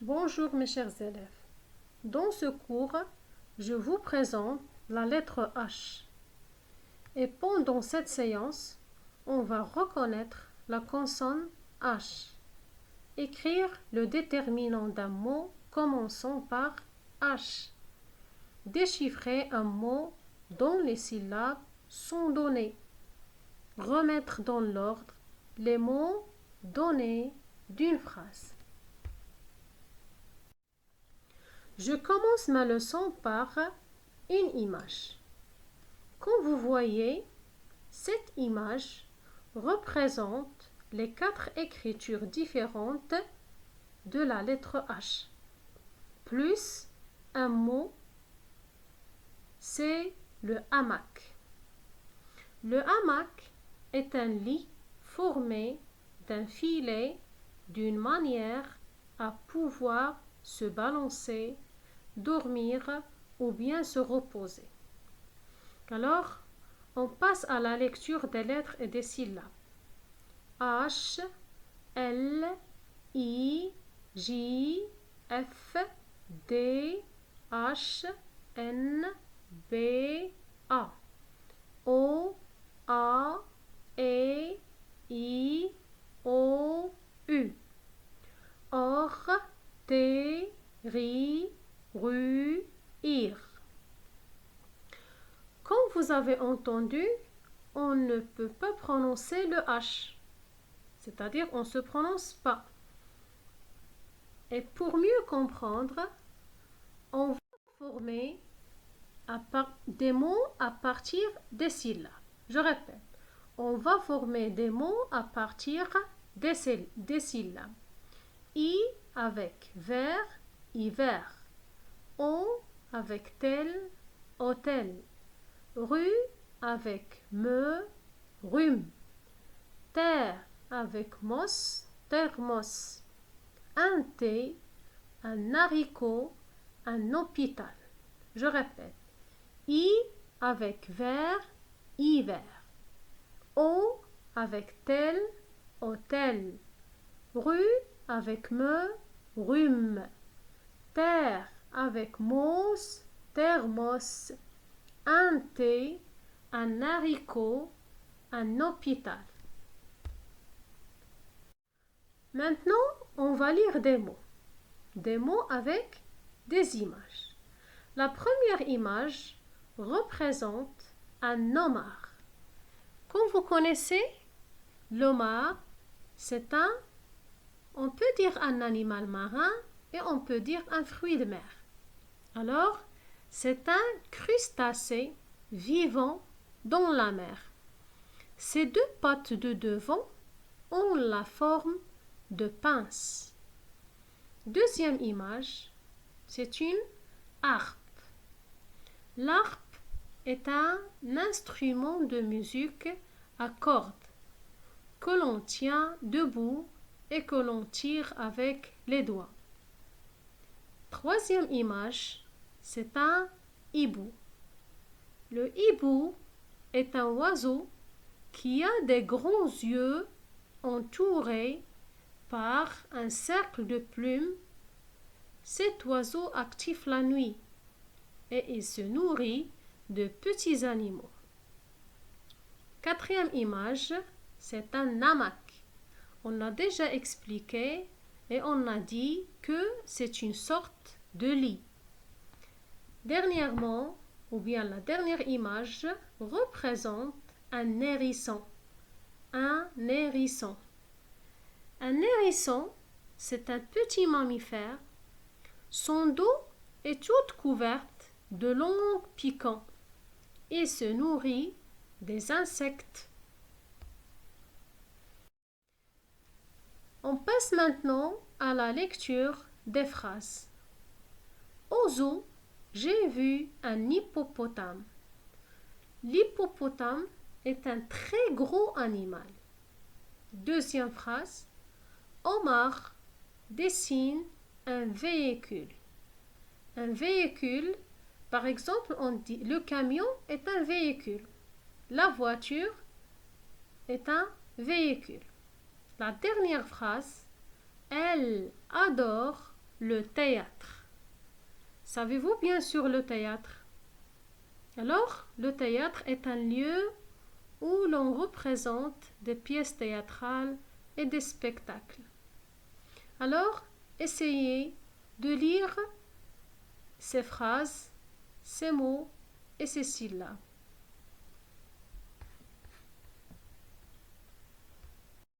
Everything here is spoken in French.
Bonjour mes chers élèves. Dans ce cours, je vous présente la lettre H. Et pendant cette séance, on va reconnaître la consonne H. Écrire le déterminant d'un mot commençant par H. Déchiffrer un mot dont les syllabes sont données. Remettre dans l'ordre les mots donnés d'une phrase. Je commence ma leçon par une image. Comme vous voyez, cette image représente les 4 écritures différentes de la lettre H, plus un mot, c'est le hamac. Le hamac est un lit formé d'un filet d'une manière à pouvoir se balancer, dormir ou bien se reposer. Alors, on passe à la lecture des lettres et des syllabes. H, L, I, J, F, D, H, N, B, A. O, A, E, I, O, U. Or, T, Ri, Ru, Ir. Comme vous avez entendu, on ne peut pas prononcer le H. C'est-à-dire, on ne se prononce pas. Et pour mieux comprendre, on va former des mots à partir des syllabes. Je répète, on va former des mots à partir des syllabes. I avec ver, hiver. On avec tel, hôtel. Rue avec me, rhume. Terre avec mos, thermos. Un thé, un haricot, un hôpital. Je répète. I avec ver, hiver. O avec tel, hôtel. Rue avec me, rhume. Terre avec mos, thermos. Un thé, un haricot, un hôpital. Maintenant, on va lire des mots avec des images. La première image représente un homard. Comme vous connaissez, l'homard, on peut dire un animal marin et on peut dire un fruit de mer. Alors, c'est un crustacé vivant dans la mer. Ses 2 pattes de devant ont la forme de pince. Deuxième image, c'est une harpe. L'harpe est un instrument de musique à cordes que l'on tient debout et que l'on tire avec les doigts. Troisième image, c'est un hibou. Le hibou est un oiseau qui a des grands yeux entourés par un cercle de plumes. Cet oiseau active la nuit et il se nourrit de petits animaux. Quatrième image, c'est un hamac. On a déjà expliqué et on a dit que c'est une sorte de lit. Dernièrement, ou bien la dernière image, représente un hérisson. Un hérisson. Un hérisson, c'est un petit mammifère. Son dos est toute couverte de longs piquants. Il se nourrit des insectes. On passe maintenant à la lecture des phrases. Au zoo, j'ai vu un hippopotame. L'hippopotame est un très gros animal. Deuxième phrase. Omar dessine un véhicule. Un véhicule, par exemple, on dit le camion est un véhicule. La voiture est un véhicule. La dernière phrase. Elle adore le théâtre. Savez-vous bien sûr le théâtre? Alors, le théâtre est un lieu où l'on représente des pièces théâtrales et des spectacles. Alors, essayez de lire ces phrases, ces mots et ces syllabes.